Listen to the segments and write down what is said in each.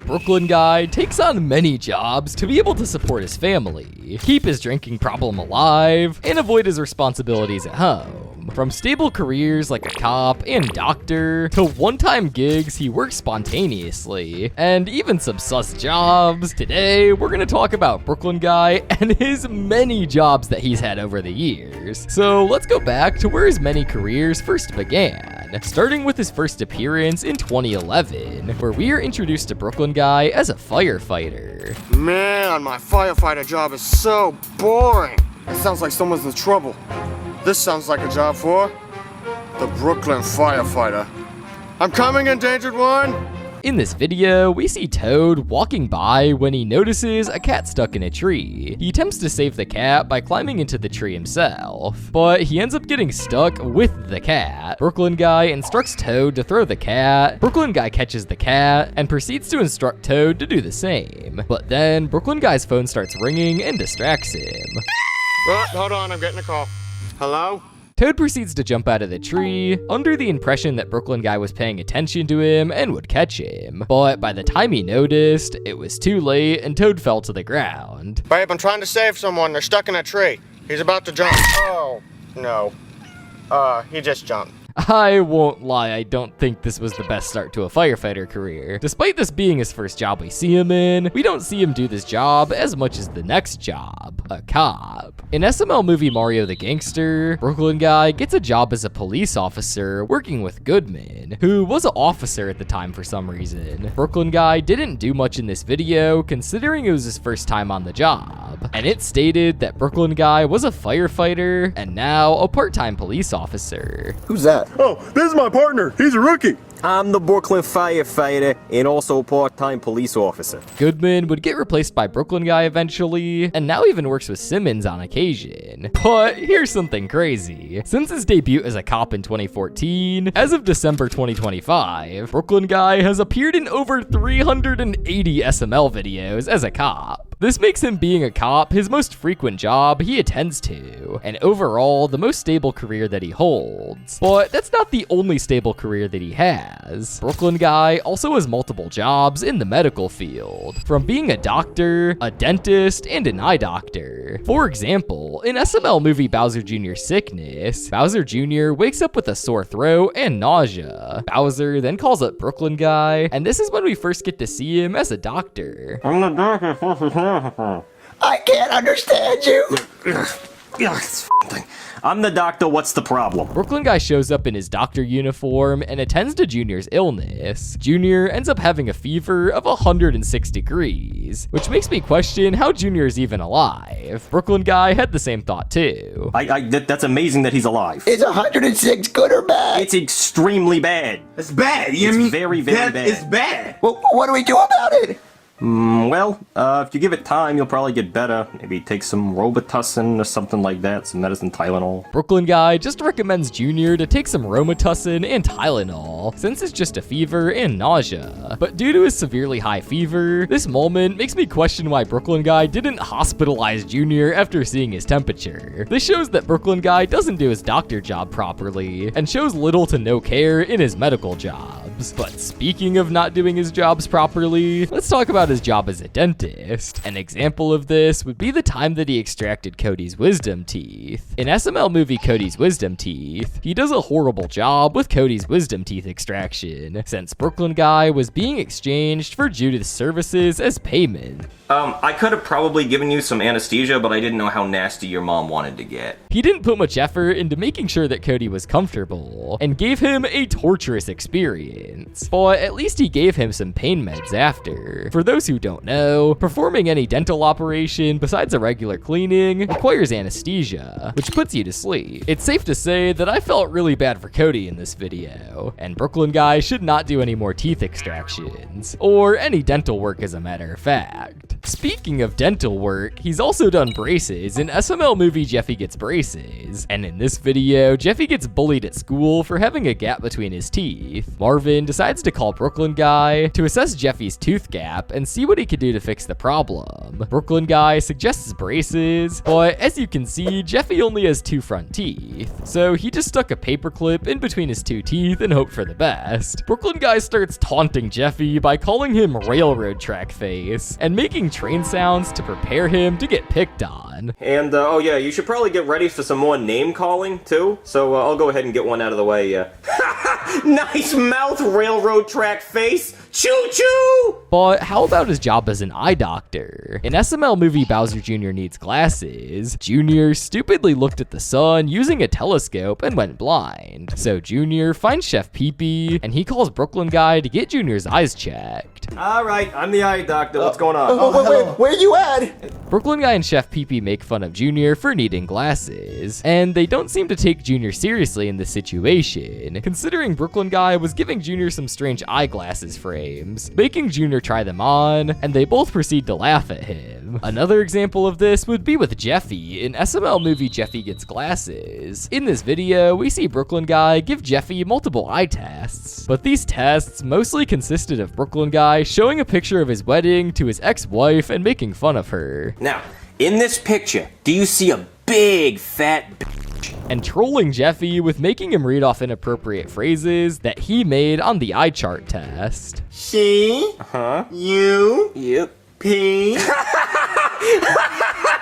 Brooklyn guy takes on many jobs to be able to support his family, keep his drinking problem alive, and avoid his responsibilities at home. From stable careers like a cop and doctor, to one-time gigs he works spontaneously, and even some sus jobs, today we're gonna talk about Brooklyn guy and his many jobs that he's had over the years. So let's go back to where his many careers first began, starting with his first appearance in 2011, where we are introduced to Brooklyn guy as a firefighter. Man, my firefighter job is so boring. It sounds like someone's in trouble. This sounds like a job for the Brooklyn firefighter. I'm coming, endangered one! In this video, we see Toad walking by when he notices a cat stuck in a tree. He attempts to save the cat by climbing into the tree himself, but he ends up getting stuck with the cat. Brooklyn guy instructs Toad to throw the cat. Brooklyn guy catches the cat and proceeds to instruct Toad to do the same. But then Brooklyn guy's phone starts ringing and distracts him. Oh, hold on, I'm getting a call. Hello? Toad proceeds to jump out of the tree, under the impression that Brooklyn guy was paying attention to him and would catch him. But by the time he noticed, it was too late and Toad fell to the ground. Babe, I'm trying to save someone. They're stuck in a tree. He's about to jump. Oh, no. He just jumped. I won't lie, I don't think this was the best start to a firefighter career. Despite this being his first job we see him in, we don't see him do this job as much as the next job, a cop. In SML movie Mario the Gangster, Brooklyn guy gets a job as a police officer working with Goodman, who was an officer at the time for some reason. Brooklyn guy didn't do much in this video considering it was his first time on the job, and it stated that Brooklyn guy was a firefighter and now a part-time police officer. Who's that? Oh, this is my partner. He's a rookie. I'm the Brooklyn firefighter and also a part-time police officer. Goodman would get replaced by Brooklyn guy eventually, and now even works with Simmons on occasion. But here's something crazy. Since his debut as a cop in 2014, as of December 2025, Brooklyn guy has appeared in over 380 SML videos as a cop. This makes him being a cop his most frequent job he attends to, and overall the most stable career that he holds. But that's not the only stable career that he has. Brooklyn guy also has multiple jobs in the medical field, from being a doctor, a dentist, and an eye doctor. For example, in SML movie Bowser Jr.'s Sickness, Bowser Jr. wakes up with a sore throat and nausea. Bowser then calls up Brooklyn guy, and this is when we first get to see him as a doctor. I'm the doctor. I can't understand you. I'm the doctor, what's the problem? Brooklyn guy shows up in his doctor uniform and attends to Junior's illness. Junior ends up having a fever of 106 degrees, which makes me question how Junior is even alive. Brooklyn guy had the same thought too. That's amazing that he's alive. Is 106 good or bad? It's extremely bad. It's bad. It's very, very bad. It's bad. Well, what do we do about it? If you give it time, you'll probably get better. Maybe take some Robitussin or something like that, some medicine, Tylenol. Brooklyn guy just recommends Junior to take some Robitussin and Tylenol, since it's just a fever and nausea. But due to his severely high fever, this moment makes me question why Brooklyn guy didn't hospitalize Junior after seeing his temperature. This shows that Brooklyn guy doesn't do his doctor job properly, and shows little to no care in his medical jobs. But speaking of not doing his jobs properly, let's talk about his job as a dentist. An example of this would be the time that he extracted Cody's wisdom teeth. In SML movie Cody's Wisdom Teeth, he does a horrible job with Cody's wisdom teeth extraction, since Brooklyn guy was being exchanged for Judith's services as payment. I could have probably given you some anesthesia, but I didn't know how nasty your mom wanted to get. He didn't put much effort into making sure that Cody was comfortable, and gave him a torturous experience. But at least he gave him some pain meds after. For those who don't know, performing any dental operation besides a regular cleaning requires anesthesia, which puts you to sleep. It's safe to say that I felt really bad for Cody in this video, and Brooklyn guy should not do any more teeth extractions, or any dental work as a matter of fact. Speaking of dental work, he's also done braces in SML movie Jeffy Gets Braces, and in this video, Jeffy gets bullied at school for having a gap between his teeth. Marvin Simon decides to call Brooklyn Guy to assess Jeffy's tooth gap and see what he could do to fix the problem. Brooklyn Guy suggests braces, but as you can see, Jeffy only has 2 front teeth. So he just stuck a paperclip in between his 2 teeth and hoped for the best. Brooklyn Guy starts taunting Jeffy by calling him railroad track face and making train sounds to prepare him to get picked on. And, oh yeah, you should probably get ready for some more name calling, too. So, I'll go ahead and get one out of the way, Nice mouth, railroad track face! Choo-choo! But how about his job as an eye doctor? In SML movie Bowser Jr. Needs Glasses, Jr. stupidly looked at the sun using a telescope and went blind. So Jr. finds Chef Pee-Pee, and he calls Brooklyn Guy to get Jr.'s eyes checked. Alright, I'm the eye doctor, what's going on? Wait, where you at? Brooklyn Guy and Chef Pee-Pee make fun of Jr. for needing glasses, and they don't seem to take Jr. seriously in this situation, considering Brooklyn Guy was giving Jr. some strange eyeglasses frames, making Jr. try them on, and they both proceed to laugh at him. Another example of this would be with Jeffy in SML movie Jeffy Gets Glasses. In this video, we see Brooklyn Guy give Jeffy multiple eye tests, but these tests mostly consisted of Brooklyn Guy showing a picture of his wedding to his ex-wife and making fun of her. Now, in this picture, do you see a big fat bitch? And trolling Jeffy with making him read off inappropriate phrases that he made on the eye chart test. She? You? Yep. Pee?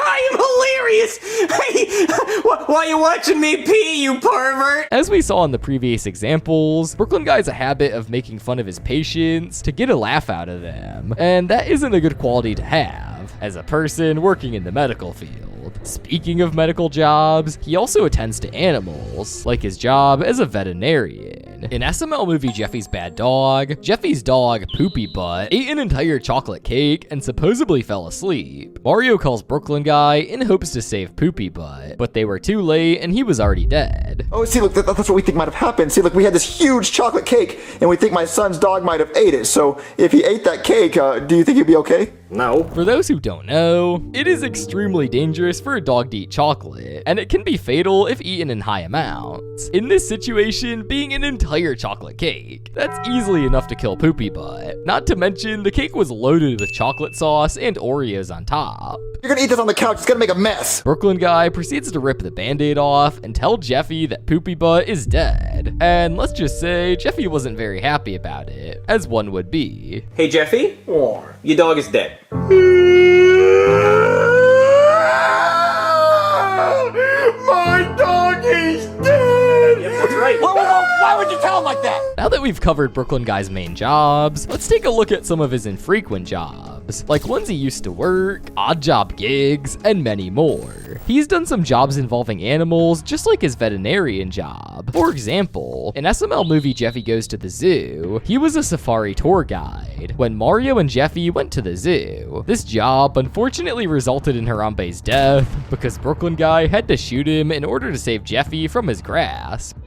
I am hilarious! Hey, why are you watching me pee, you pervert? As we saw in the previous examples, Brooklyn Guy has a habit of making fun of his patients to get a laugh out of them, and that isn't a good quality to have as a person working in the medical field. Speaking of medical jobs, he also attends to animals, like his job as a veterinarian. In SML movie Jeffy's Bad Dog, Jeffy's dog, Poopy Butt, ate an entire chocolate cake and supposedly fell asleep. Mario calls Brooklyn Guy in hopes to save Poopy Butt, but they were too late and he was already dead. Oh, see, look, that's what we think might have happened. See, look, we had this huge chocolate cake, and we think my son's dog might have ate it. So if he ate that cake, do you think he'd be okay? No. For those who don't know, it is extremely dangerous for a dog to eat chocolate, and it can be fatal if eaten in high amounts. In this situation, being an entire chocolate cake, that's easily enough to kill Poopy Butt. Not to mention, the cake was loaded with chocolate sauce and Oreos on top. You're gonna eat this on the couch, it's gonna make a mess. Brooklyn Guy proceeds to rip the band-aid off and tell Jeffy that Poopy Butt is dead. And let's just say, Jeffy wasn't very happy about it, as one would be. Hey, Jeffy? Your dog is dead. My dog is dead! Yep, that's right. Why would you tell him like that? Now that we've covered Brooklyn Guy's main jobs, let's take a look at some of his infrequent jobs, like ones he used to work, odd job gigs, and many more. He's done some jobs involving animals, just like his veterinarian job. For example, in SML movie Jeffy Goes to the Zoo, he was a safari tour guide when Mario and Jeffy went to the zoo. This job unfortunately resulted in Harambe's death because Brooklyn Guy had to shoot him in order to save Jeffy from his grasp.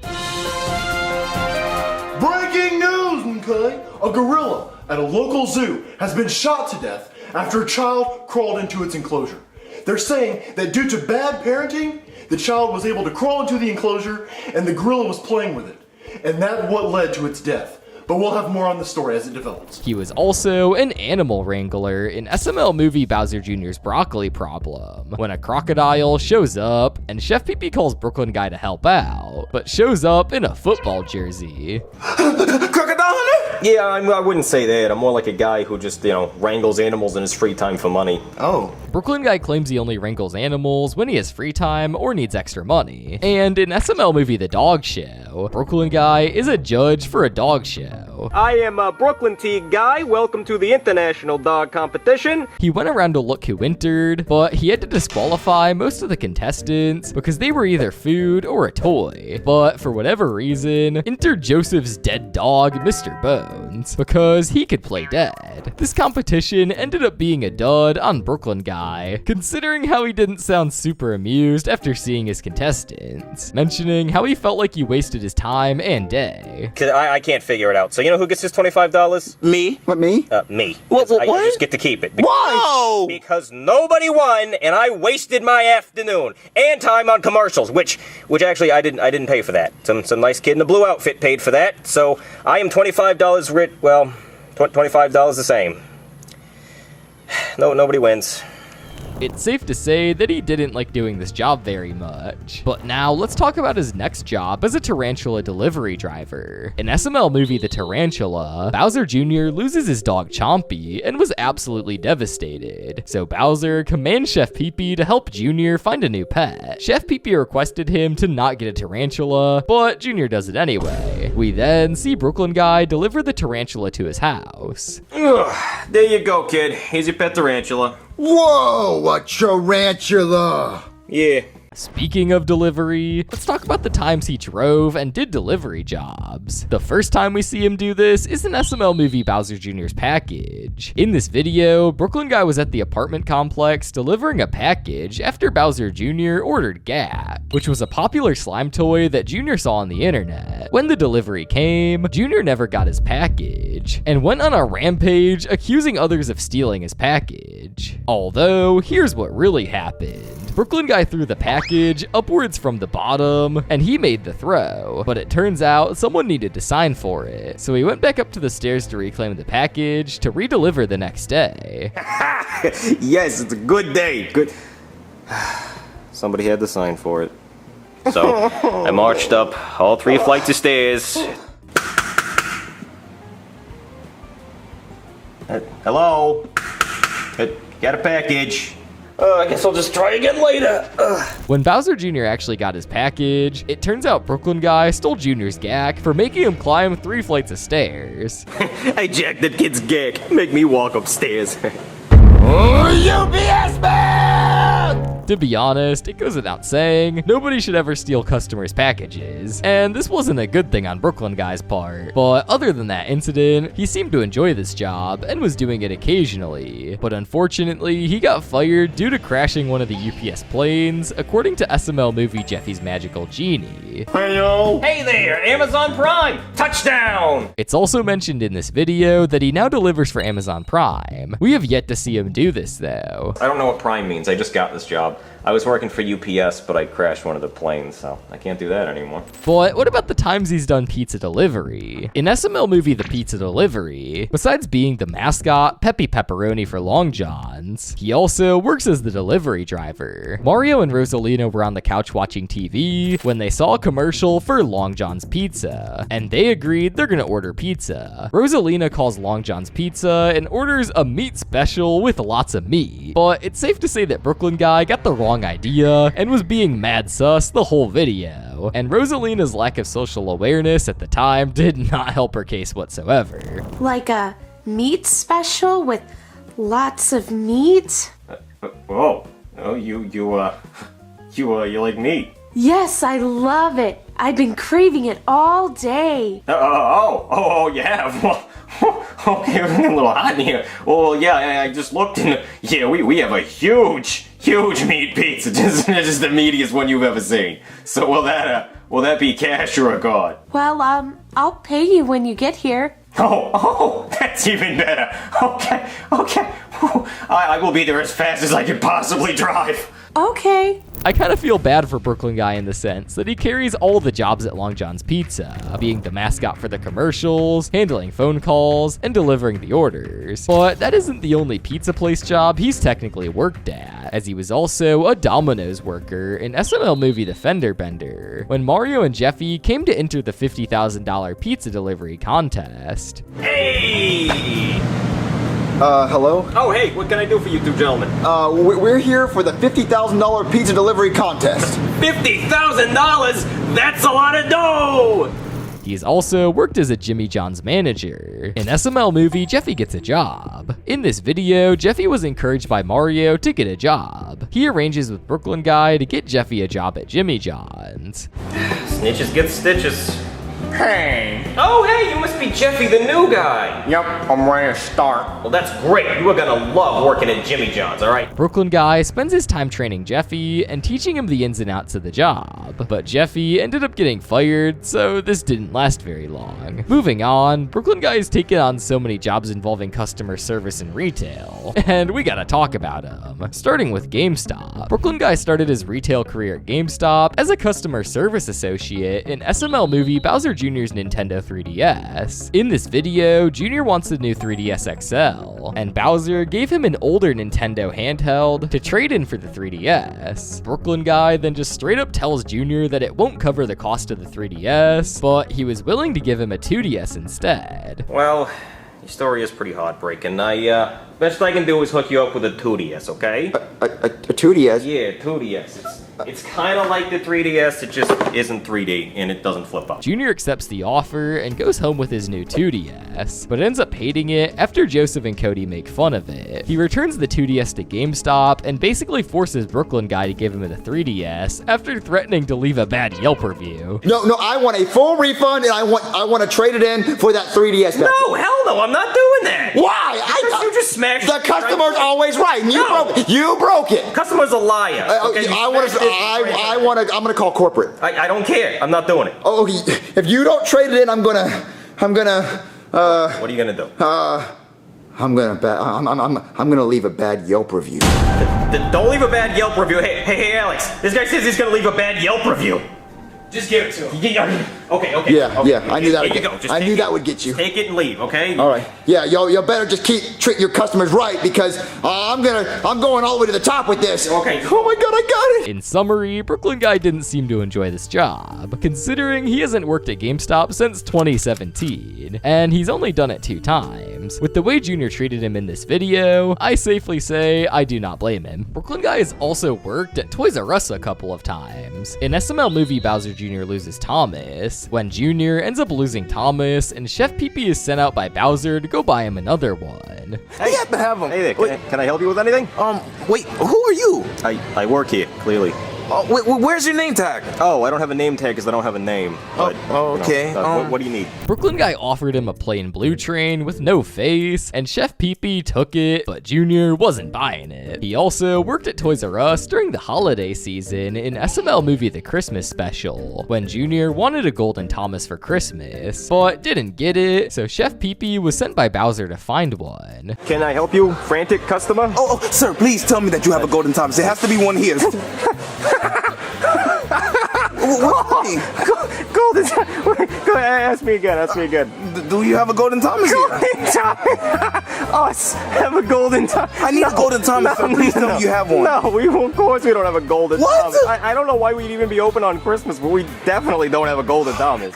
Breaking news, okay? A gorilla at a local zoo has been shot to death after a child crawled into its enclosure. They're saying that due to bad parenting, the child was able to crawl into the enclosure and the gorilla was playing with it. And that's what led to its death. But we'll have more on the story as it develops. He was also an animal wrangler in SML movie Bowser Jr.'s Broccoli Problem, when a crocodile shows up and Chef Pee-Pee calls Brooklyn Guy to help out, but shows up in a football jersey. Crocodile hunter? Yeah, I wouldn't say that. I'm more like a guy who just, wrangles animals in his free time for money. Oh. Brooklyn Guy claims he only wrangles animals when he has free time or needs extra money. And in SML movie The Dog Show, Brooklyn Guy is a judge for a dog show. I am a Brooklyn Teague Guy. Welcome to the International Dog Competition. He went around to look who entered, but he had to disqualify most of the contestants because they were either food or a toy. But for whatever reason, entered Joseph's dead dog, Mr. Bones, because he could play dead. This competition ended up being a dud on Brooklyn Guy, considering how he didn't sound super amused after seeing his contestants, mentioning how he felt like he wasted his time and day. I can't figure it out. So, you know who gets his $25? Me? What, me? Me. What? I just get to keep it. Why? Because nobody won, and I wasted my afternoon and time on commercials, which actually I didn't pay for that. Some nice kid in a blue outfit paid for that, so I am $25 rich. Well, $25 the same. No, nobody wins. It's safe to say that he didn't like doing this job very much. But now let's talk about his next job as a tarantula delivery driver. In SML movie The Tarantula, Bowser Jr. loses his dog Chompy and was absolutely devastated. So Bowser commands Chef Pee-Pee to help Jr. find a new pet. Chef Pee-Pee requested him to not get a tarantula, but Jr. does it anyway. We then see Brooklyn Guy deliver the tarantula to his house. Ugh, there you go, kid. Here's your pet tarantula. Whoa, a tarantula! Yeah. Speaking of delivery, let's talk about the times he drove and did delivery jobs. The first time we see him do this is in SML movie Bowser Jr.'s Package. In this video, Brooklyn Guy was at the apartment complex delivering a package after Bowser Jr. ordered Gat, which was a popular slime toy that Jr. saw on the internet. When the delivery came, Jr. never got his package, and went on a rampage accusing others of stealing his package. Although, here's what really happened. Brooklyn Guy threw the package upwards from the bottom, and he made the throw, but it turns out someone needed to sign for it. So he went back up to the stairs to reclaim the package to redeliver the next day. Yes, it's a good day. Good. Somebody had to sign for it. So I marched up all 3 flights of stairs. Hello? Got a package. I guess I'll just try again later. When Bowser Jr. actually got his package, it turns out Brooklyn Guy stole Jr.'s gack for making him climb 3 flights of stairs. I jacked that kid's gack. Make me walk upstairs. UPS man! To be honest, it goes without saying, nobody should ever steal customers' packages, and this wasn't a good thing on Brooklyn Guy's part. But other than that incident, he seemed to enjoy this job and was doing it occasionally. But unfortunately, he got fired due to crashing one of the UPS planes, according to SML movie Jeffy's Magical Genie. Hey there, Amazon Prime! Touchdown! It's also mentioned in this video that he now delivers for Amazon Prime. We have yet to see him do this though. I don't know what Prime means. I just got this job. I was working for UPS, but I crashed one of the planes, so I can't do that anymore. But what about the times he's done pizza delivery? In SML movie The Pizza Delivery, besides being the mascot, Peppy Pepperoni for Long John's, he also works as the delivery driver. Mario and Rosalina were on the couch watching TV when they saw a commercial for Long John's Pizza, and they agreed they're gonna order pizza. Rosalina calls Long John's Pizza and orders a meat special with lots of meat, but it's safe to say that Brooklyn Guy got the wrong idea and was being mad sus the whole video, and Rosalina's lack of social awareness at the time did not help her case whatsoever. Like a meat special with lots of meat? You like meat? Yes, I love it. I've been craving it all day. You have? Well, okay, we're getting a little hot in here. Well, yeah, I just looked and, yeah, we have a huge meat pizza. Just the meatiest one you've ever seen. So will that be cash or a card? Well, I'll pay you when you get here. Oh, that's even better. Okay. I will be there as fast as I can possibly drive. Okay. I kind of feel bad for Brooklyn Guy in the sense that he carries all the jobs at Long John's Pizza, being the mascot for the commercials, handling phone calls, and delivering the orders. But that isn't the only pizza place job he's technically worked at, as he was also a Domino's worker in SML movie The Fender Bender, when Mario and Jeffy came to enter the $50,000 pizza delivery contest. Hey! Hello? Oh, hey, what can I do for you two gentlemen? We're here for the $50,000 pizza delivery contest. $50,000? That's a lot of dough! He's also worked as a Jimmy John's manager. In SML movie, Jeffy gets a job. In this video, Jeffy was encouraged by Mario to get a job. He arranges with Brooklyn Guy to get Jeffy a job at Jimmy John's. Snitches get stitches. Hey. Oh, hey, you must be Jeffy, the new guy. Yep, I'm ready to start. Well, that's great. You are gonna love working at Jimmy John's, all right? Brooklyn Guy spends his time training Jeffy and teaching him the ins and outs of the job, but Jeffy ended up getting fired, so this didn't last very long. Moving on, Brooklyn Guy has taken on so many jobs involving customer service and retail, and we gotta talk about him. Starting with GameStop. Brooklyn Guy started his retail career at GameStop as a customer service associate in SML movie Bowser Jr.'s Nintendo 3DS. In this video, Jr. wants the new 3DS XL, and Bowser gave him an older Nintendo handheld to trade in for the 3DS. Brooklyn Guy then just straight up tells Jr. that it won't cover the cost of the 3DS, but he was willing to give him a 2DS instead. Well, your story is pretty heartbreaking. Best I can do is hook you up with a 2DS, okay? A 2DS? Yeah, 2DS. It's kind of like the 3DS, it just isn't 3D, and it doesn't flip up. Junior accepts the offer and goes home with his new 2DS, but ends up hating it after Joseph and Cody make fun of it. He returns the 2DS to GameStop and basically forces Brooklyn Guy to give him the 3DS after threatening to leave a bad Yelp review. No, I want a full refund, and I want to trade it in for that 3DS back. No, hell no, I'm not doing that! Why? You just smashed the customer's always right, and you broke it. Customer's a liar. Okay, I'm gonna call corporate. I don't care. I'm not doing it. Oh, if you don't trade it in, I'm gonna. What are you gonna do? I'm gonna leave a bad Yelp review. Don't leave a bad Yelp review. Hey, Alex. This guy says he's gonna leave a bad Yelp review. Just give it to him. Okay. Yeah. I knew that. I knew that would get you. Take it and leave, okay? All right. Yeah, you better just treat your customers right, because I'm going all the way to the top with this. Okay. Oh my God, I got it. In summary, Brooklyn Guy didn't seem to enjoy this job, considering he hasn't worked at GameStop since 2017, and he's only done it 2 times. With the way Junior treated him in this video, I safely say I do not blame him. Brooklyn Guy has also worked at Toys R Us a couple of times. In SML movie Bowser Jr. loses Thomas, when Junior ends up losing Thomas, and Chef Pee-Pee is sent out by Bowser to go buy him another one. Hey, have to have them. Hey there, can I help you with anything? Wait, who are you? I work here, clearly. Where's your name tag? Oh, I don't have a name tag because I don't have a name. But, okay. What do you need? Brooklyn Guy offered him a plain blue train with no face, and Chef Pee-Pee took it, but Junior wasn't buying it. He also worked at Toys R Us during the holiday season in SML movie The Christmas Special, when Junior wanted a Golden Thomas for Christmas, but didn't get it, so Chef Pee-Pee was sent by Bowser to find one. Can I help you, frantic customer? Oh, sir, please tell me that you have a Golden Thomas. There has to be one here. Golden Thomas. Go ahead, ask me again. Do you have a Golden Thomas here? Golden Thomas. Us have a Golden Thomas. I need a Golden Thomas, sir. Please tell me you have one. No, of course we don't have a Golden What? Thomas. I don't know why we'd even be open on Christmas, but we definitely don't have a Golden Thomas.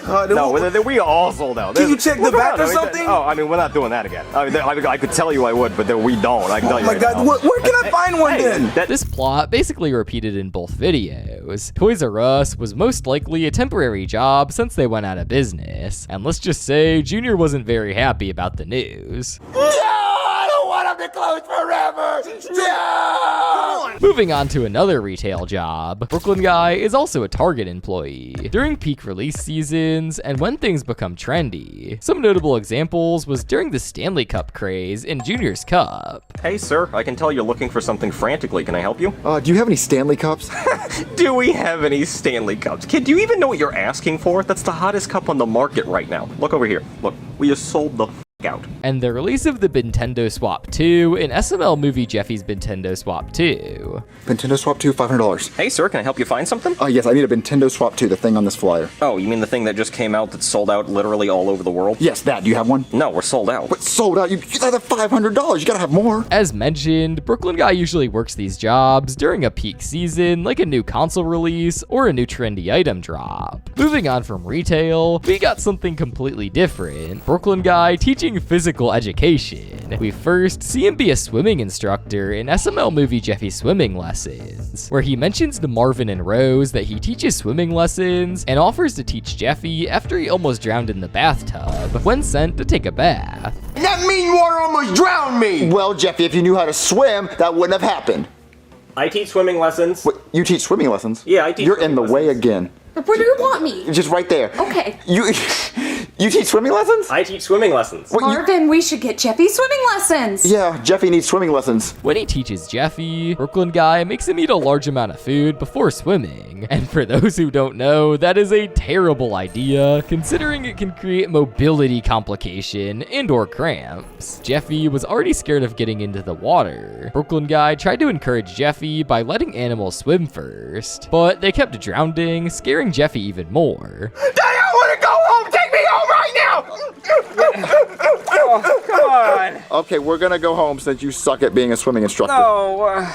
We all sold out. Can you check the back or something? We're not doing that again. I could tell you I would, but we don't. I can tell you Oh my God, where can I find one then? This plot basically repeated in both videos. Toys R Us was most likely a temporary job since they went out of business, and let's just say Junior wasn't very happy about the news. I don't want them to close forever! No! Moving on to another retail job, Brooklyn Guy is also a Target employee. During peak release seasons and when things become trendy, some notable examples was during the Stanley Cup craze in Junior's Cup. Hey, sir, I can tell you're looking for something frantically. Can I help you? Do you have any Stanley Cups? Do we have any Stanley Cups? Kid, do you even know what you're asking for? That's the hottest cup on the market right now. Look over here. Look, we just sold the out. And the release of the Nintendo Swap 2 in SML movie Jeffy's Nintendo Swap 2. Nintendo Swap 2, $500. Hey, sir, can I help you find something? Yes, I need a Nintendo Swap 2, the thing on this flyer. Oh, you mean the thing that just came out that sold out literally all over the world? Yes, that. Do you have one? No, we're sold out. What, sold out? You got $500. You gotta have more. As mentioned, Brooklyn Guy usually works these jobs during a peak season, like a new console release or a new trendy item drop. Moving on from retail, we got something completely different. Brooklyn Guy teaching physical education. We first see him be a swimming instructor in SML movie Jeffy's Swimming Lessons, where he mentions to Marvin and Rose that he teaches swimming lessons and offers to teach Jeffy after he almost drowned in the bathtub when sent to take a bath. That mean water almost drowned me! Well, Jeffy, if you knew how to swim, that wouldn't have happened. I teach swimming lessons. What, you teach swimming lessons? Yeah, I teach You're in the swimming way lessons. again. Where do you want me? Just right there. Okay. You teach swimming lessons? I teach swimming lessons. What, Marvin, we should get Jeffy swimming lessons. Yeah, Jeffy needs swimming lessons. When he teaches Jeffy, Brooklyn Guy makes him eat a large amount of food before swimming. And for those who don't know, that is a terrible idea, considering it can create mobility complication and/or cramps. Jeffy was already scared of getting into the water. Brooklyn Guy tried to encourage Jeffy by letting animals swim first, but they kept drowning, scaring Jeffy even more. I want to go home. Take me home right now. Oh, come on. Okay, we're gonna go home since you suck at being a swimming instructor.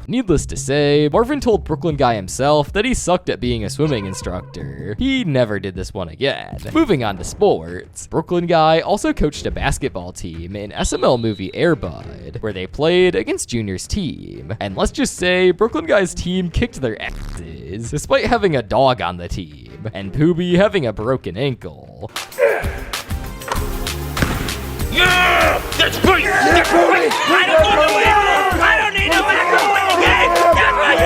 Needless to say, Marvin told Brooklyn Guy himself that he sucked at being a swimming instructor. He never did this one again. Moving on to sports, Brooklyn Guy also coached a basketball team in SML movie Air Bud, where they played against Junior's team. And let's just say, Brooklyn Guy's team kicked their asses, despite having a dog on the team, and Poobie having a broken ankle. Yeah, that's great. That's great. I don't need no echo. I don't need no echo in the game. That's right.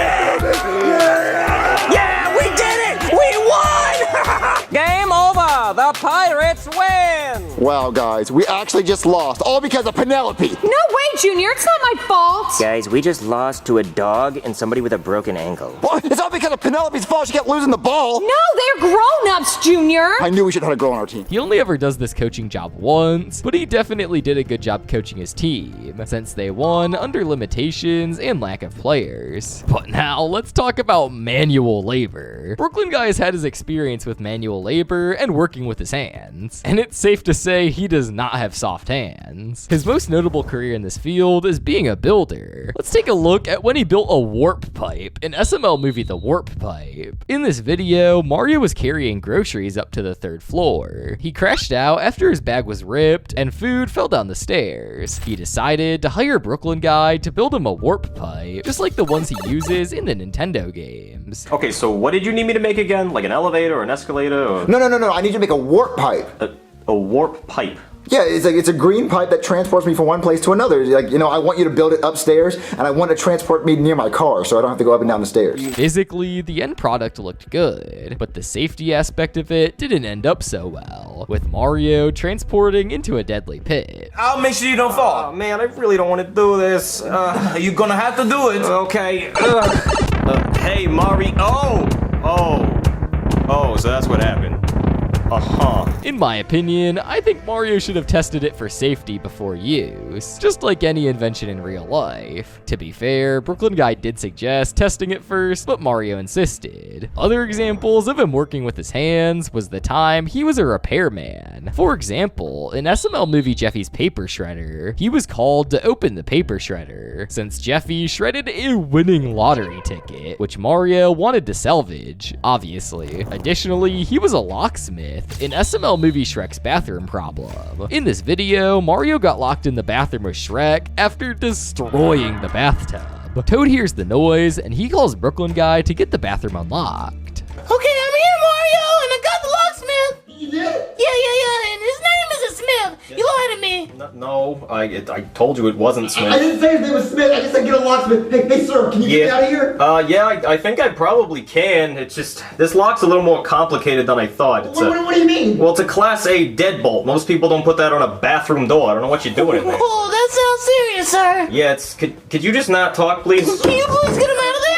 Yeah, we did it! We won! Game over! The Pirates win! Wow, guys, we actually just lost, all because of Penelope. No way, Junior. It's not my fault. Guys, we just lost to a dog and somebody with a broken ankle. What? It's all because of Penelope's fault. She kept losing the ball. No, they're grown-ups, Junior. I knew we should have a girl on our team. He only ever does this coaching job once, but he definitely did a good job coaching his team, since they won under limitations and lack of players. But now, let's talk about manual labor. Brooklyn Guy has had his experience with manual labor and working with his hands, and it's safe to say he does not have soft hands. His most notable career in this field is being a builder. Let's take a look at when he built a warp pipe in SML movie The Warp Pipe. In this video, Mario was carrying groceries up to the 3rd floor. He crashed out after his bag was ripped and food fell down the stairs. He decided to hire Brooklyn Guy to build him a warp pipe, just like the ones he uses in the Nintendo games. Okay, so what did you need me to make again? Like an elevator or an escalator or No. I need you to make a warp pipe. a warp pipe? Yeah, it's a green pipe that transports me from one place to another. Like, I want you to build it upstairs, and I want to transport me near my car, so I don't have to go up and down the stairs. Physically, the end product looked good, but the safety aspect of it didn't end up so well, with Mario transporting into a deadly pit. I'll make sure you don't fall. Oh man, I really don't want to do this. You're gonna have to do it. Okay. Hey, Mario. Oh, so that's what happened. In my opinion, I think Mario should have tested it for safety before use, just like any invention in real life. To be fair, Brooklyn Guy did suggest testing it first, but Mario insisted. Other examples of him working with his hands was the time he was a repairman. For example, in SML movie Jeffy's Paper Shredder, he was called to open the paper shredder, since Jeffy shredded a winning lottery ticket, which Mario wanted to salvage, obviously. Additionally, he was a locksmith in SML movie Shrek's bathroom problem. In this video, Mario got locked in the bathroom with Shrek after destroying the bathtub. Toad hears the noise and he calls Brooklyn Guy to get the bathroom unlocked. Okay, I'm here, Mario, and I got the locksmith. You did? Yeah, and his name isn't Smith. You lied to me. No, I told you it wasn't Smith. I didn't say his name was Smith. I just said get a locksmith. Hey, sir, can you get me out of here? Yeah, I think I probably can. It's just, this lock's a little more complicated than I thought. What do you mean? Well, it's a Class A deadbolt. Most people don't put that on a bathroom door. I don't know what you're doing in there. Oh, that sounds serious, sir. Yeah, could you just not talk, please? Can you please get him out of there?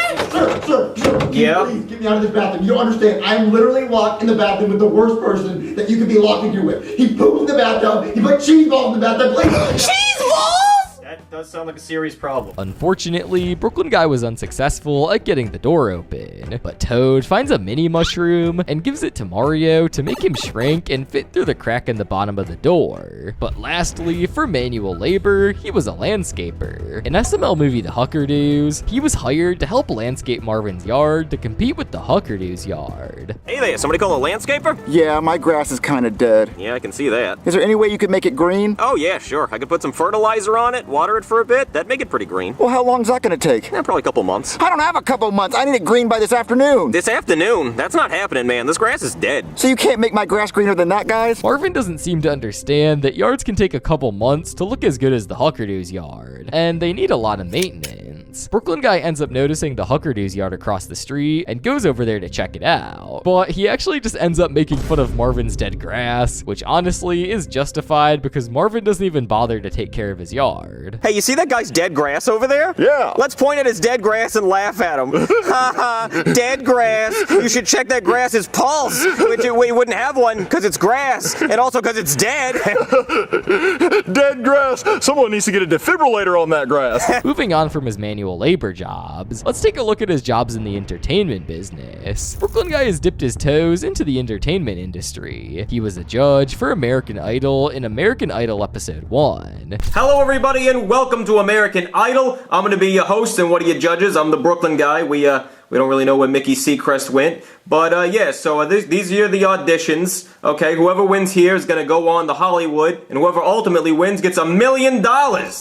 Sir, can you please get me out of this bathroom? You don't understand. I'm literally locked in the bathroom with the worst person that you could be locked in here with. He pooped in the bathtub. He put cheese balls in the bathtub. Cheese balls? That does sound like a serious problem. Unfortunately, Brooklyn Guy was unsuccessful at getting the door open, but Toad finds a mini mushroom and gives it to Mario to make him shrink and fit through the crack in the bottom of the door. But lastly, for manual labor, he was a landscaper. In SML movie The Huckardoos, he was hired to help landscape Marvin's yard to compete with the Huckardoos yard. Hey there, somebody call a landscaper? Yeah, my grass is kind of dead. Yeah, I can see that. Is there any way you could make it green? Oh yeah, sure. I could put some fertilizer on it, water it for a bit. That'd make it pretty green. Well, how long's that gonna take? Yeah, probably a couple months. I don't have a couple months. I need it green by this afternoon. This afternoon? That's not happening, man. This grass is dead. So you can't make my grass greener than that, guys? Marvin doesn't seem to understand that yards can take a couple months to look as good as the Huckardoos yard, and they need a lot of maintenance. months. Brooklyn Guy ends up noticing the Hooker News yard across the street and goes over there to check it out. But he actually just ends up making fun of Marvin's dead grass, which honestly is justified because Marvin doesn't even bother to take care of his yard. Hey, you see that guy's dead grass over there? Yeah. Let's point at his dead grass and laugh at him. Haha, dead grass. You should check that grass's pulse, which we wouldn't have one because it's grass and also because it's dead. Dead grass. Someone needs to get a defibrillator on that grass. Moving on from his manual labor jobs, let's take a look at his jobs in the entertainment business. Brooklyn Guy has dipped his toes into the entertainment industry. He was a judge for American Idol in American Idol episode 1. Hello, everybody, and welcome to American Idol. I'm going to be your host and one of your judges. I'm the Brooklyn Guy. We don't really know where Mickey Seacrest went. But, yeah, so these are the auditions. Okay, whoever wins here is going to go on to Hollywood, and whoever ultimately wins gets $1 million.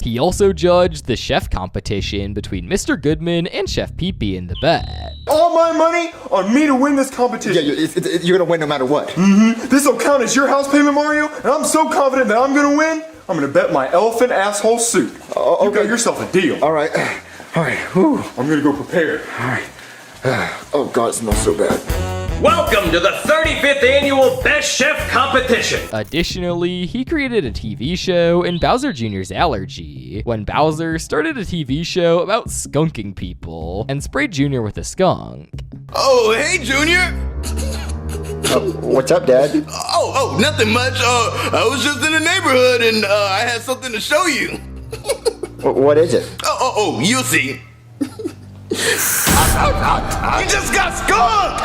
He also judged the chef competition between Mr. Goodman and Chef Pee-Pee in the bet. All my money on me to win this competition. Yeah, you're gonna win no matter what. This will count as your house payment, Mario, and I'm so confident that I'm gonna win, I'm gonna bet my elephant asshole suit. You got yourself a deal. All right. Whew. I'm gonna go prepared. All right. Oh God, it smells so bad. Welcome to the 35th Annual Best Chef Competition. Additionally, he created a TV show in Bowser Jr.'s Allergy, when Bowser started a TV show about skunking people and sprayed Jr. with a skunk. Oh, hey, Junior. What's up, Dad? Oh, nothing much. I was just in the neighborhood and I had something to show you. What is it? Oh, you'll see. You just got skunked!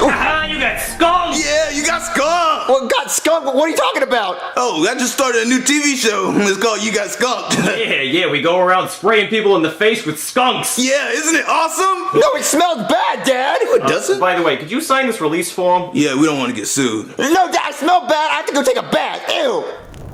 You got skunked! Yeah, you got skunked! Well, got skunked? What are you talking about? Oh, I just started a new TV show. It's called You Got Skunked. Yeah, we go around spraying people in the face with skunks. Yeah, isn't it awesome? No, it smells bad, Dad. It doesn't? By the way, could you sign this release form? Yeah, we don't want to get sued. No, Dad, I smell bad. I have to go take a bath. Ew.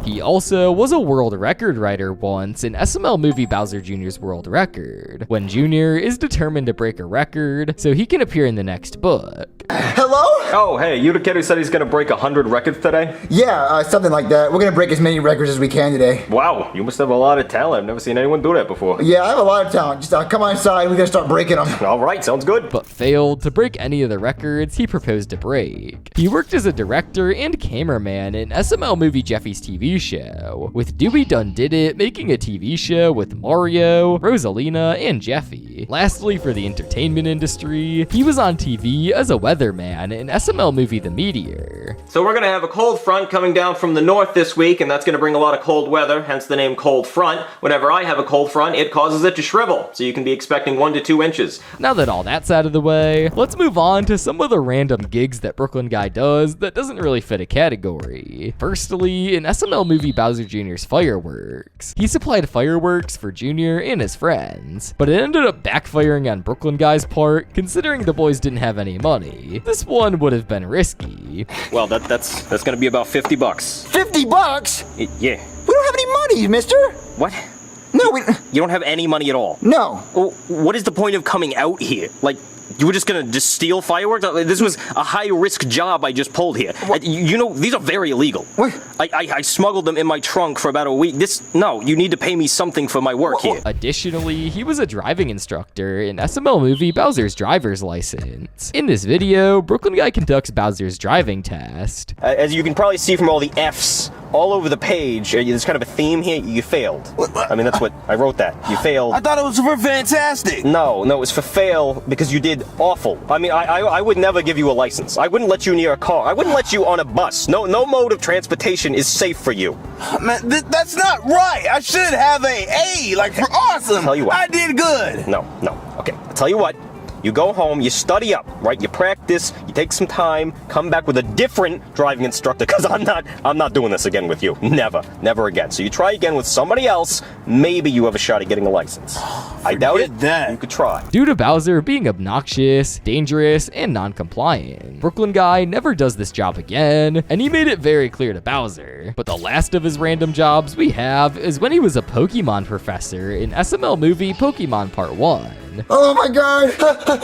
He also was a world record writer once in SML movie Bowser Jr.'s World Record, when Jr. is determined to break a record so he can appear in the next book. Hello? Oh, hey, you the kid who said he's gonna break 100 records today? Yeah, something like that. We're gonna break as many records as we can today. Wow, you must have a lot of talent. I've never seen anyone do that before. Yeah, I have a lot of talent. Just come on inside. We're gonna start breaking them. All right, sounds good. But failed to break any of the records he proposed to break. He worked as a director and cameraman in SML movie Jeffy's TV show, with Dewey Done Did It making a TV show with Mario, Rosalina, and Jeffy. Lastly, for the entertainment industry, he was on TV as a weatherman in SML movie The Meteor. So we're gonna have a cold front coming down from the north this week, and that's gonna bring a lot of cold weather, hence the name cold front. Whenever I have a cold front, it causes it to shrivel, so you can be expecting 1 to 2 inches. Now that all that's out of the way, let's move on to some of the random gigs that Brooklyn Guy does that doesn't really fit a category. Firstly, in SML movie Bowser Jr.'s Fireworks. He supplied fireworks for Jr. and his friends, but it ended up backfiring on Brooklyn Guy's part, considering the boys didn't have any money. This one would have been risky. Well, that's gonna be about $50. $50? Yeah. We don't have any money, mister. What? No, we... You don't have any money at all? No. Well, what is the point of coming out here? Like, you were just gonna just steal fireworks? This was a high-risk job I just pulled here. You know, these are very illegal. What? I smuggled them in my trunk for about a week. No, you need to pay me something for my work here. Additionally, he was a driving instructor in SML movie Bowser's Driver's License. In this video, Brooklyn Guy conducts Bowser's driving test. As you can probably see from all the F's all over the page, there's kind of a theme here. You failed. I mean, that's what I wrote that. You failed. I thought it was for fantastic. No, it was for fail because you did awful. I mean, I would never give you a license. I wouldn't let you near a car. I wouldn't let you on a bus. No mode of transportation is safe for you. Man, that's not right. I should have A, like for awesome. Tell you what. I did good. No. Okay, I'll tell you what. You go home, you study up, right? You practice, you take some time, come back with a different driving instructor, because I'm not doing this again with you. Never again. So you try again with somebody else, maybe you have a shot at getting a license. I doubt it. That. You could try. Due to Bowser being obnoxious, dangerous, and non-compliant, Brooklyn Guy never does this job again, and he made it very clear to Bowser. But the last of his random jobs we have is when he was a Pokemon professor in SML movie Pokemon Part 1. Oh my god!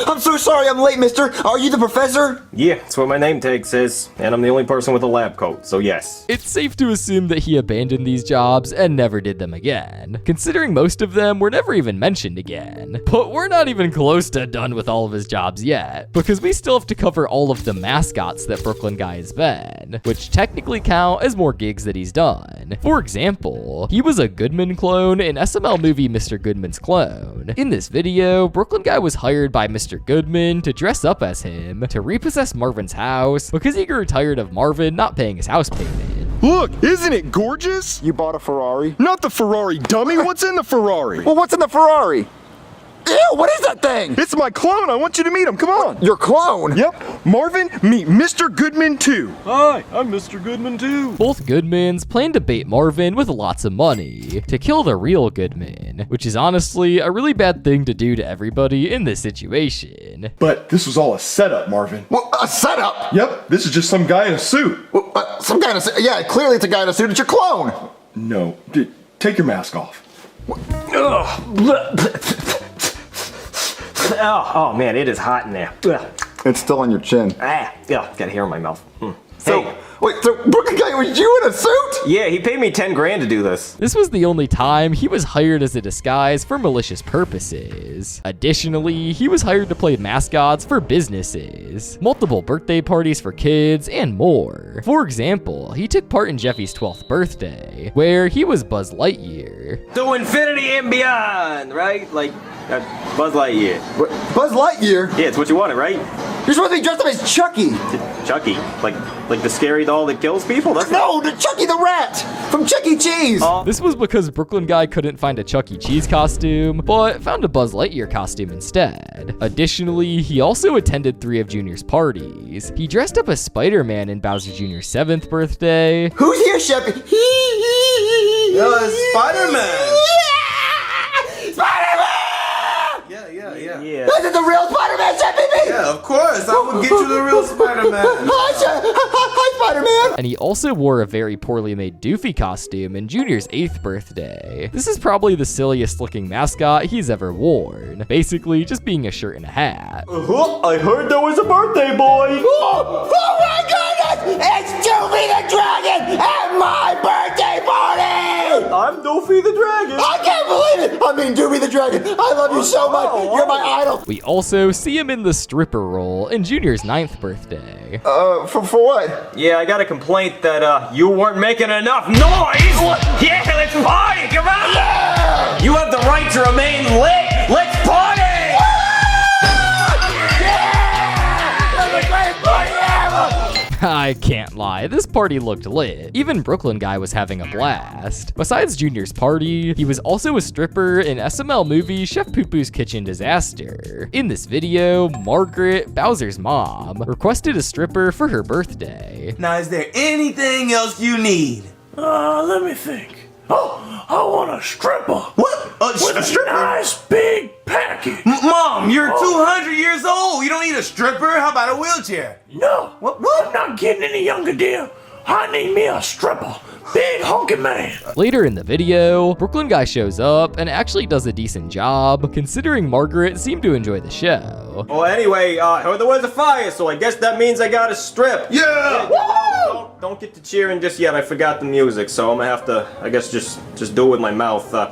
I'm so sorry I'm late, mister. Are you the professor? Yeah, that's what my name tag says, and I'm the only person with a lab coat, so yes. It's safe to assume that he abandoned these jobs and never did them again, considering most of them were never even mentioned again. But we're not even close to done with all of his jobs yet, because we still have to cover all of the mascots that Brooklyn Guy has been, which technically count as more gigs that he's done. For example, he was a Goodman clone in SML movie Mr. Goodman's Clone. In this video, Brooklyn Guy was hired by Mr. Goodman to dress up as him to repossess Marvin's house because he grew tired of Marvin not paying his house payment. Look, isn't it gorgeous? You bought a Ferrari? Not the Ferrari, dummy. What's in the Ferrari? Well, what's in the Ferrari? Ew, what is that thing? It's my clone. I want you to meet him. Come on. Your clone? Yep. Marvin, meet Mr. Goodman 2. Hi, I'm Mr. Goodman 2. Both Goodmans plan to bait Marvin with lots of money to kill the real Goodman, which is honestly a really bad thing to do to everybody in this situation. But this was all a setup, Marvin. Well, a setup? Yep, this is just some guy in a suit. Well, some guy in a suit? Yeah, clearly it's a guy in a suit. It's your clone. No, take your mask off. Oh man, it is hot in there. It's still on your chin. Yeah, got hair in my mouth. So, wait, so Brooklyn Guy, was you in a suit? Yeah, he paid me 10 grand to do this. This was the only time he was hired as a disguise for malicious purposes. Additionally, he was hired to play mascots for businesses, multiple birthday parties for kids, and more. For example, he took part in Jeffy's 12th birthday, where he was Buzz Lightyear. To infinity and beyond, right? Like, Buzz Lightyear. What, Buzz Lightyear? Yeah, it's what you wanted, right? You're supposed to be dressed up as Chucky. Chucky? Like the scary doll that kills people? That's No, the Chucky the Rat from Chuck E. Cheese. This was because Brooklyn Guy couldn't find a Chuck E. Cheese costume, but found a Buzz Lightyear costume instead. Additionally, he also attended 3 of Junior's parties. He dressed up as Spider-Man in Bowser Jr.'s 7th birthday. Who's here, Jeffy? Yo, it's Spider-Man. Spider-Man! Yeah. This is the real Spider-Man, Jeffy! Yeah, of course. I will get you the real Spider-Man. Hi, Spider-Man! And he also wore a very poorly made Doofy costume in Junior's 8th birthday. This is probably the silliest looking mascot he's ever worn. Basically, just being a shirt and a hat. I heard there was a birthday boy. Oh my goodness! It's Doofy the Dragon at my birthday party! I'm Doofy the Dragon. I can't believe it! I mean, Doofy the Dragon, I love you so much. You're my idol. We also see him in the stripper role in Junior's 9th birthday. For what? Yeah, I got a complaint that you weren't making enough noise. Yeah, let's party! Come on! Yeah! You have the right to remain lit. Let's party! I can't lie, this party looked lit. Even Brooklyn Guy was having a blast. Besides Junior's party, he was also a stripper in SML movie Chef Poo Poo's Kitchen Disaster. In this video, Margaret, Bowser's mom, requested a stripper for her birthday. Now, is there anything else you need? Let me think. Oh, I want a stripper. What? A stripper? Nice big package. Mom, you're 200 years old. You don't need a stripper. How about a wheelchair? No. What? I'm not getting any younger, dear. I need me a stripper. Big honky man. Later in the video, Brooklyn Guy shows up and actually does a decent job, considering Margaret seemed to enjoy the show. Well, anyway, I heard there was a fire, so I guess that means I got to strip. Yeah! Don't get to cheering just yet. I forgot the music, so I'm gonna have to, I guess, just do it with my mouth. Na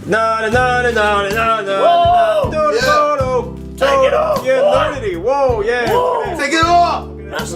na na na na na na. Whoa! Take it off, Yeah, boy. nudity. Whoa, yeah. Whoa. Take it off!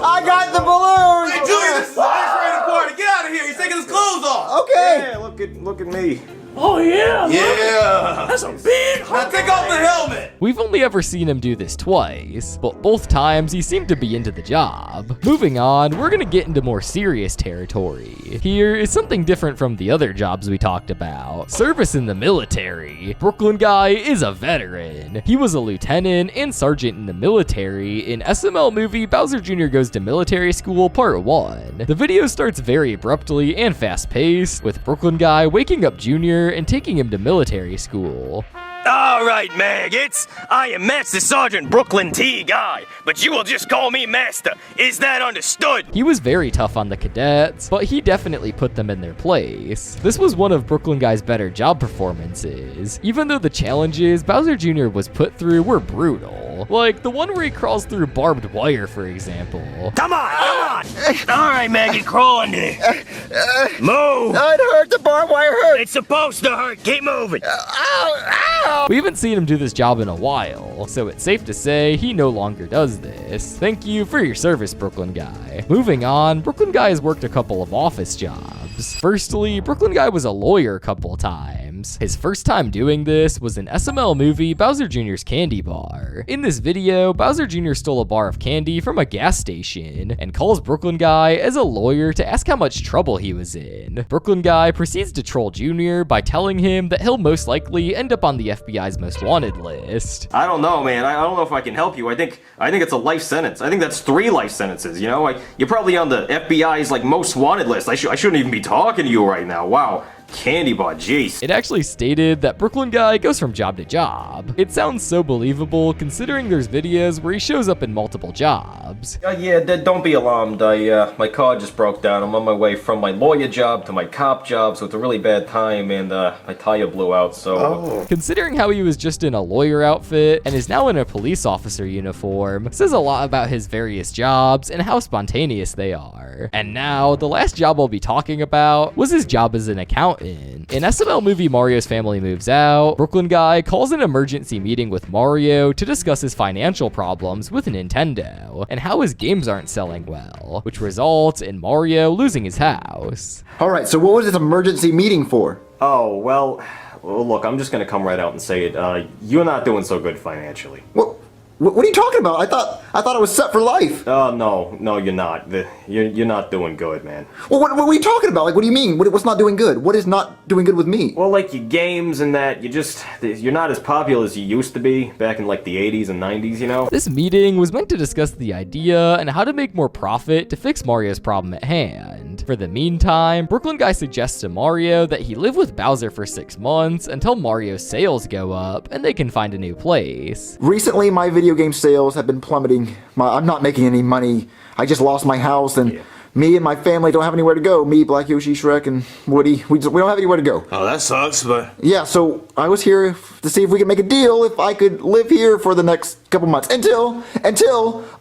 I got the balloons! Hey, Junior, this is the X-rated party. Get out of here. He's taking his clothes off. Okay! Yeah, look at me. Oh, yeah. Yeah. That's a big Now honky take off the man. helmet. We've only ever seen him do this twice, but both times he seemed to be into the job. Moving on, we're gonna get into more serious territory. Here is something different from the other jobs we talked about. Service in the military. Brooklyn Guy is a veteran. He was a lieutenant and sergeant in the military in SML movie Bowser Jr. Goes to Military School Part 1. The video starts very abruptly and fast-paced, with Brooklyn Guy waking up Junior and taking him to military school. All right, maggots. I am Master Sergeant Brooklyn T. Guy, but you will just call me Master. Is that understood? He was very tough on the cadets, but he definitely put them in their place. This was one of Brooklyn Guy's better job performances, even though the challenges Bowser Jr. was put through were brutal. Like the one where he crawls through barbed wire, for example. Come on! All right, maggot, crawl under there. Move! It hurt, the barbed wire hurt. It's supposed to hurt. Keep moving. We haven't seen him do this job in a while, so it's safe to say he no longer does this. Thank you for your service, Brooklyn Guy. Moving on, Brooklyn Guy has worked a couple of office jobs. Firstly, Brooklyn Guy was a lawyer a couple of times. His first time doing this was in SML movie Bowser Jr.'s Candy Bar. In this video, Bowser Jr. stole a bar of candy from a gas station and calls Brooklyn Guy as a lawyer to ask how much trouble he was in. Brooklyn Guy proceeds to troll Jr. by telling him that he'll most likely end up on the FBI's most wanted list. I don't know, man. I don't know if I can help you. I think it's a life sentence. I think that's 3 life sentences, you know? You're probably on the FBI's, like, most wanted list. I shouldn't even be talking to you right now. Wow. Candy bar, jeez. It actually stated that Brooklyn Guy goes from job to job. It sounds so believable considering there's videos where he shows up in multiple jobs. Yeah, don't be alarmed. My car just broke down. I'm on my way from my lawyer job to my cop job, so it's a really bad time, and my tire blew out, so... Considering how he was just in a lawyer outfit and is now in a police officer uniform, says a lot about his various jobs and how spontaneous they are. And now, the last job I'll be talking about was his job as an accountant. In SML movie Mario's Family Moves Out, Brooklyn Guy calls an emergency meeting with Mario to discuss his financial problems with Nintendo and how his games aren't selling well, which results in Mario losing his house. All right, so what was this emergency meeting for? Oh, well, look, I'm just gonna come right out and say it. You're not doing so good financially. What are you talking about? I thought I was set for life. No, you're not. You're not doing good, man. Well, what are you talking about? Like, what do you mean? What's not doing good? What is not doing good with me? Well, like your games and that, you're not as popular as you used to be back in like the 80s and 90s, you know? This meeting was meant to discuss the idea and how to make more profit to fix Mario's problem at hand. For the meantime, Brooklyn Guy suggests to Mario that he live with Bowser for 6 months until Mario's sales go up and they can find a new place. Recently, my video game sales have been plummeting. I'm not making any money. I just lost my house, and me and my family don't have anywhere to go. Me, Black Yoshi, Shrek, and Woody. We don't have anywhere to go. Oh, that sucks, but... Yeah, so I was here to see if we could make a deal if I could live here for the next couple months until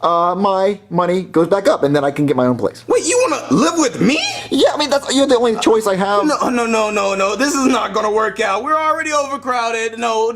my money goes back up, and then I can get my own place. Wait, you wanna live with me? Yeah, I mean, you're the only choice I have. No. This is not gonna work out. We're already overcrowded. No.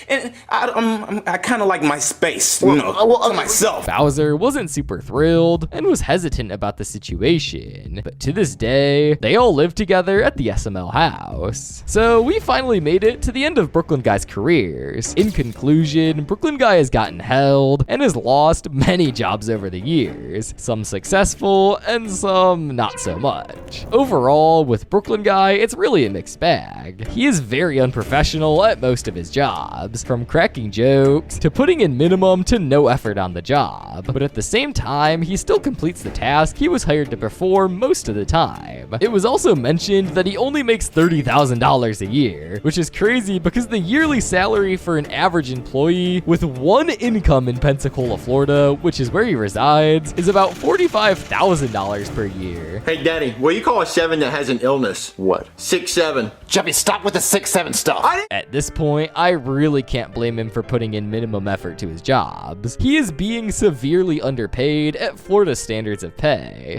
And I kind of like my space, to myself. Bowser wasn't super thrilled and was hesitant about the situation, but to this day, they all live together at the SML house. So we finally made it to the end of Brooklyn Guy's careers. In conclusion, Brooklyn Guy has gotten held and has lost many jobs over the years, some successful and some not so much. Overall, with Brooklyn Guy, it's really a mixed bag. He is very unprofessional at most of his jobs, from cracking jokes to putting in minimum to no effort on the job, but at the same time, he still completes the task he was hired to perform most of the time. It was also mentioned that he only makes $30,000 a year, which is crazy because the yearly salary for an average employee with one income in Pensacola, Florida, which is where he resides, is about $45,000 per year. Hey, Daddy, what do you call a 7 that has an illness? What? 6'7". Jeffy, stop with the 6'7" stuff. At this point, I really can't blame him for putting in minimum effort to his jobs. He is being severely underpaid at Florida standards of pay.